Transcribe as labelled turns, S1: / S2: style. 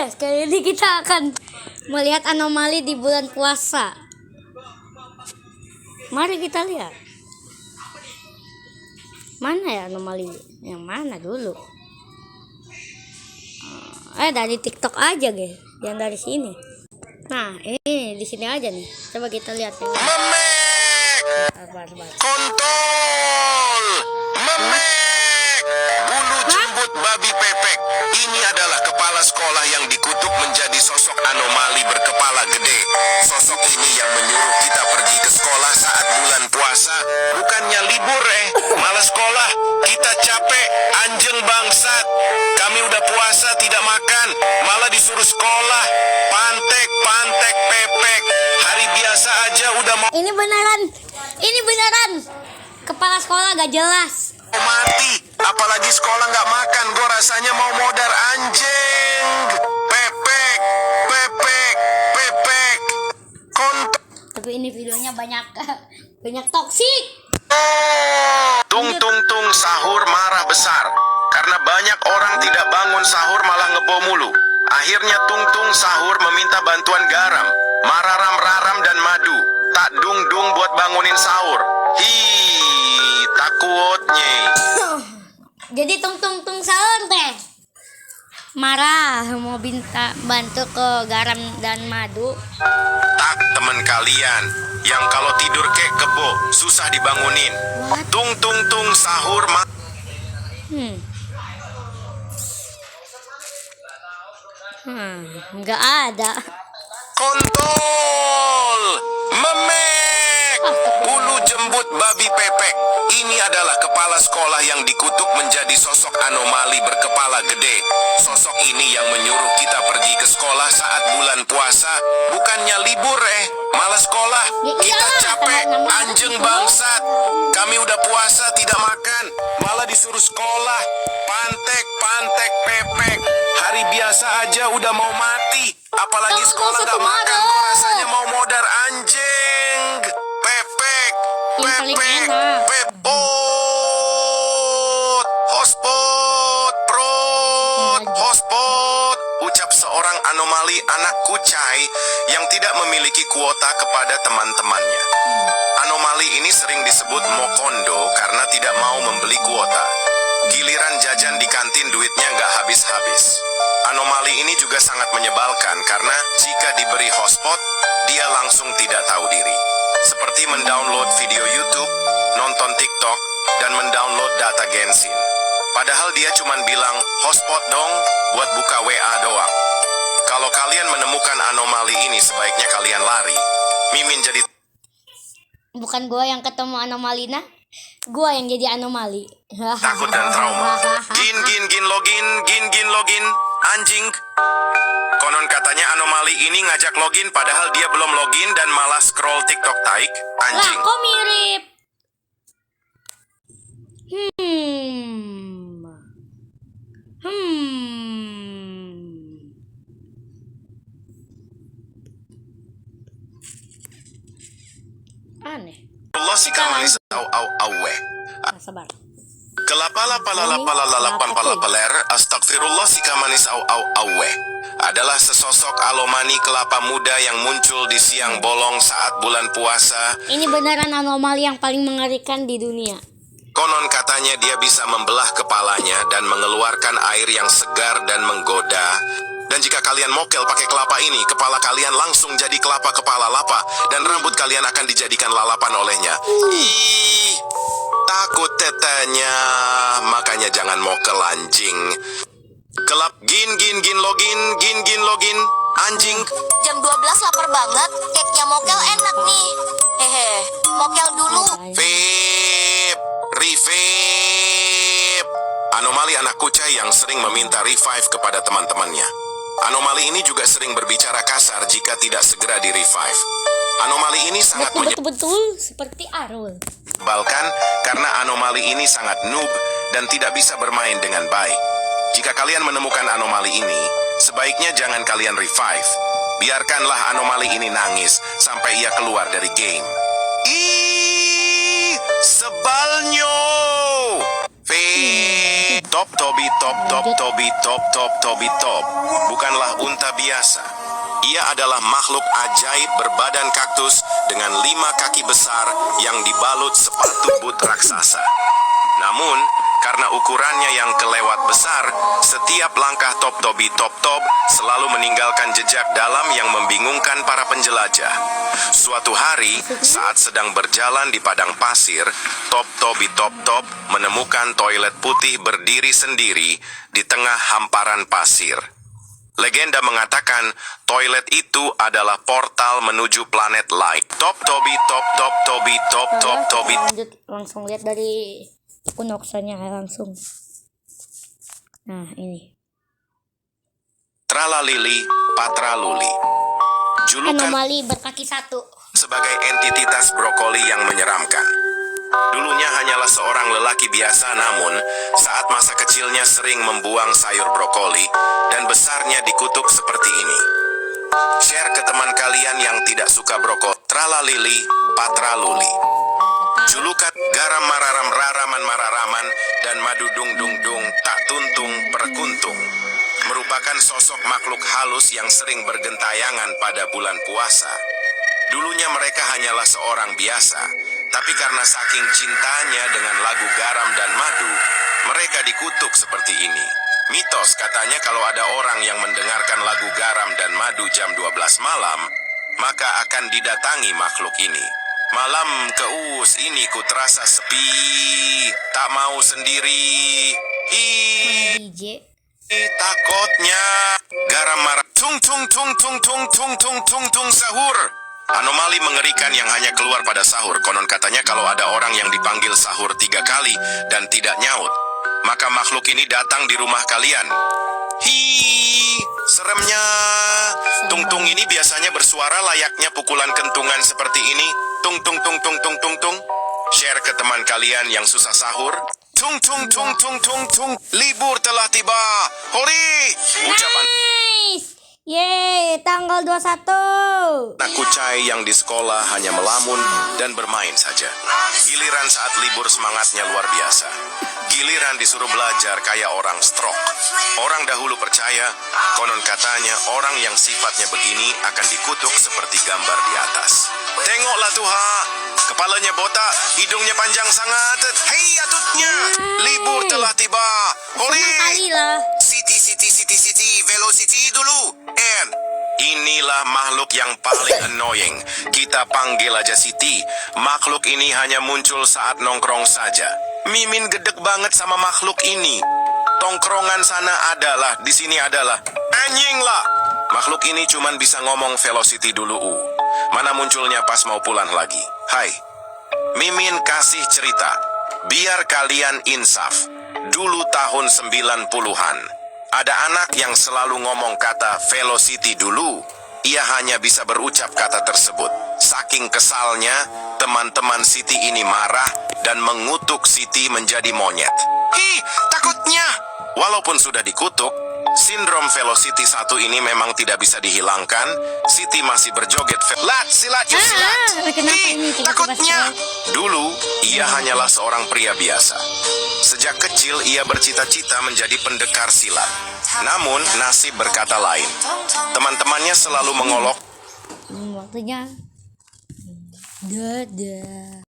S1: guys, kali ini kita akan melihat anomali di bulan puasa. Mari kita lihat. Mana ya anomali? Yang mana dulu? Dari TikTok aja guys, jangan dari sini. Nah, ini di sini aja nih. Coba kita lihat.
S2: Kontol, memek, bulu jembut babi pepek. Ini adalah kepala sekolah yang dikutuk menjadi sosok anomali berkepala gede. Sosok ini yang menyuruh kita pergi ke sekolah saat bulan puasa. Bukannya libur malah sekolah. Kita capek, anjing bangsat. Kami udah puasa tidak makan, malah disuruh sekolah. Pantek, pepek. Hari biasa aja udah mau
S1: Ini beneran. Kepala sekolah gak jelas.
S2: mati, apalagi sekolah nggak makan. Gue rasanya mau modar anjing. Pepek.
S1: Tapi ini videonya banyak toksik.
S2: Tung sahur marah besar karena banyak orang tidak bangun sahur malah ngebo mulu. Akhirnya Tung sahur meminta bantuan garam, mararam dan madu. Tak dung buat bangunin sahur. Takutnya.
S1: Jadi tung sahur teh marah mau minta bantu ke garam dan madu.
S2: Tak temen kalian yang kalau tidur kek kebo susah dibangunin.
S1: What?
S2: Tung sahur
S1: Nggak ada.
S2: kontol, memek, bulu jembut babi pepek. Ini adalah kepala sekolah yang dikutuk menjadi sosok anomali berkepala gede. Sosok ini yang menyuruh kita pergi ke sekolah saat bulan puasa. Bukannya libur malah sekolah. Kita capek, anjing bangsat. Kami udah puasa tidak makan, malah disuruh sekolah. Pantek, pepek. Hari biasa aja udah mau mati, apalagi sekolah nggak makan. Gue rasanya mau modar anjing. Pepek. Hotspot. Ucap seorang anomali anak kucai yang tidak memiliki kuota kepada teman-temannya. Anomali ini sering disebut mokondo karena tidak mau membeli kuota. Giliran jajan di kantin duitnya nggak habis-habis. Anomali ini juga sangat menyebalkan karena jika diberi hotspot, dia langsung tidak tahu diri. Seperti mendownload video YouTube, nonton TikTok, dan mendownload data Genshin. Padahal dia cuma bilang, hotspot dong, buat buka WA doang. Kalau kalian menemukan anomali ini, sebaiknya kalian lari. Mimin jadi...
S1: Bukan gua yang ketemu anomalina, gua yang jadi anomali.
S2: takut dan trauma. Gin login, anjing. Konon katanya anomali ini ngajak login padahal dia belum login dan malah scroll TikTok taik, anjing.
S1: Lah, kok mirip? Aneh.
S2: Allah si kamanis awe.
S1: Sabar.
S2: Kelapa-lapa-lapa-lapa-lapa-lapa-ler, astagfirullah si kamanis awe. Adalah sesosok alomani kelapa muda yang muncul di siang bolong saat bulan puasa.
S1: Ini beneran anomali yang paling mengerikan di dunia.
S2: Konon katanya dia bisa membelah kepalanya dan mengeluarkan air yang segar dan menggoda. Dan jika kalian mokel pakai kelapa ini, kepala kalian langsung jadi kelapa kepala lapa dan rambut kalian akan dijadikan lalapan olehnya. Takut tetenya, makanya jangan mokel anjing. Kelap gin login, anjing.
S3: Jam 12 lapar banget, cake-nya mokel enak nih. Hehe, mokel dulu.
S2: Revive. Anomali anak kucai yang sering meminta revive kepada teman-temannya. Anomali ini juga sering berbicara kasar jika tidak segera di-revive. Anomali ini sangat
S1: Betul seperti Arul.
S2: menyebalkan karena anomali ini sangat noob dan tidak bisa bermain dengan baik. Jika kalian menemukan anomali ini, sebaiknya jangan kalian revive. Biarkanlah anomali ini nangis sampai ia keluar dari game. Sebalnya. Top Toby Top Top Toby Top Top Toby Top bukanlah unta biasa. Ia adalah makhluk ajaib berbadan kaktus dengan 5 kaki besar yang dibalut sepatu boot raksasa. Namun, karena ukurannya yang kelewat besar, setiap langkah Top Toby Top Top selalu meninggalkan jejak dalam yang membingungkan para penjelajah. Suatu hari, saat sedang berjalan di padang pasir, Top Toby Top Top menemukan toilet putih berdiri sendiri di tengah hamparan pasir. Legenda mengatakan toilet itu adalah portal menuju planet lain. Top Toby Top Top Toby Top Top Toby.
S1: Lanjut langsung lihat dari kunoksanya langsung. Nah, ini.
S2: Tralalili Patraluli. Julukan
S1: Anomali berkaki 1.
S2: sebagai entitas brokoli yang menyeramkan. Dulunya hanyalah seorang lelaki biasa, namun saat masa kecilnya sering membuang sayur brokoli dan besarnya dikutuk seperti ini. Share ke teman kalian yang tidak suka brokoli. Tralalili Patraluli. Julukan garam mararam raraman mararaman dan madu dung dung dung tak tuntung perkuntung merupakan sosok makhluk halus yang sering bergentayangan pada bulan puasa. Dulunya mereka hanyalah seorang biasa, tapi karena saking cintanya dengan lagu garam dan madu, mereka dikutuk seperti ini. Mitos katanya kalau ada orang yang mendengarkan lagu garam dan madu jam 12 malam, maka akan didatangi makhluk ini. Malam keus ini ku terasa sepi, tak mau sendiri.
S1: DJ.
S2: Takutnya garam marah. Tung tung tung tung tung tung tung tung tung sahur. Anomali mengerikan yang hanya keluar pada sahur. Konon katanya kalau ada orang yang dipanggil sahur 3 kali dan tidak nyaut, maka makhluk ini datang di rumah kalian. Seremnya. Tung-tung ini biasanya bersuara layaknya pukulan kentungan seperti ini. Tung tung tung tung tung tung tung. Share ke teman kalian yang susah sahur. Tung tung tung tung tung tung. Libur telah tiba. Hori. Ucapan
S1: Nice. Yeay, tanggal 21.
S2: anak kucai yang di sekolah hanya melamun dan bermain saja. Giliran saat libur semangatnya luar biasa. Giliran disuruh belajar kayak orang stroke. Orang dahulu percaya, konon katanya orang yang sifatnya begini akan dikutuk seperti gambar di atas. Tengoklah tuh ha, kepalanya botak, hidungnya panjang sangat. Hei atutnya, libur telah tiba.
S1: Senang kali
S2: Hori.
S1: lah.
S2: City, velocity dulu. And inilah makhluk yang paling annoying. Kita panggil aja Siti. Makhluk ini hanya muncul saat nongkrong saja. Mimin gedek banget sama makhluk ini. Tongkrongan sana adalah, di sini adalah. Anjing lah. Makhluk ini cuman bisa ngomong velocity dulu. Mana munculnya pas mau pulang lagi. Hai. Mimin kasih cerita. Biar kalian insaf. Dulu tahun 90-an. Ada anak yang selalu ngomong kata velocity dulu. Ia hanya bisa berucap kata tersebut. Saking kesalnya, teman-teman Siti ini marah dan mengutuk Siti menjadi monyet. Takutnya. Walaupun sudah dikutuk, sindrom velocity 1 ini memang tidak bisa dihilangkan. Siti masih berjoget. Silat.
S1: Kenapa ini tiba-tiba
S2: Takutnya.
S1: silat?
S2: Dulu, ia hanyalah seorang pria biasa. Sejak kecil ia bercita-cita menjadi pendekar silat. Namun nasib berkata lain. Teman-temannya selalu mengolok
S1: Waktunya. Dadah.